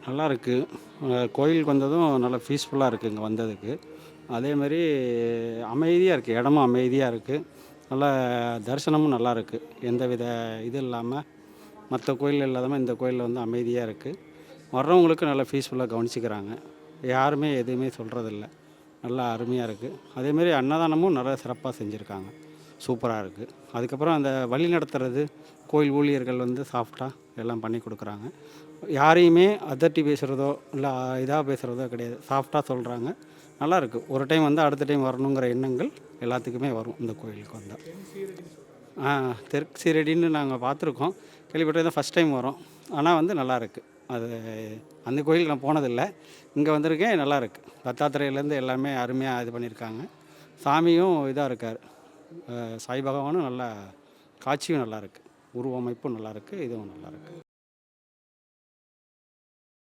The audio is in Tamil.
நல்லாயிருக்கு. கோயிலுக்கு வந்ததும் நல்லா பீஸ்ஃபுல்லாக இருக்குது இங்கே வந்ததுக்கு. அதேமாரி அமைதியாக இருக்குது. இடமும் அமைதியாக இருக்குது. நல்லா தரிசனமும் நல்லாயிருக்கு. எந்தவித இது இல்லாமல் மற்ற கோயில்ல இல்லாமல் இந்த கோயிலில் வந்து அமைதியாக இருக்குது. வர்றவங்களுக்கு நல்லா பீஸ்ஃபுல்லாக கவனிச்சிக்கிறாங்க. யாருமே எதுவுமே சொல்கிறதில்ல. நல்லா அருமையாக இருக்குது. அதேமாரி அன்னதானமும் நல்லா சிறப்பாக செஞ்சுருக்காங்க. சூப்பராக இருக்குது. அதுக்கப்புறம் அந்த வழி நடத்துறது கோயில் ஊழியர்கள் வந்து சாஃப்ட்டா எல்லாம் பண்ணி கொடுக்குறாங்க. யாரையுமே அதட்டி பேசுகிறதோ இல்லை இதாக பேசுகிறதோ கிடையாது. சாஃப்ட்டா சொல்கிறாங்க. நல்லாயிருக்கு. ஒரு டைம் வந்து அடுத்த டைம் வரணுங்கிற எண்ணங்கள் எல்லாத்துக்குமே வரும் இந்த கோயிலுக்கு வந்தால். தெற்கு சீரடின்னு நாங்கள் பார்த்துருக்கோம். கேள்விப்பட்டது தான் ஃபஸ்ட் டைம் வரோம். ஆனால் வந்து நல்லாயிருக்கு. அது அந்த கோயிலுக்கு நான் போனதில்ல. இங்கே வந்திருக்கேன். நல்லாயிருக்கு. தத்தாத்திரேயர்லேருந்து எல்லாமே அருமையாக இது பண்ணியிருக்காங்க. சாமியும் இதாக இருக்கார். சாய் பகவானும் நல்லா காட்சியும் நல்லாயிருக்கு. உருவமைப்பும் நல்லாயிருக்கு. இதுவும் நல்லாயிருக்கு.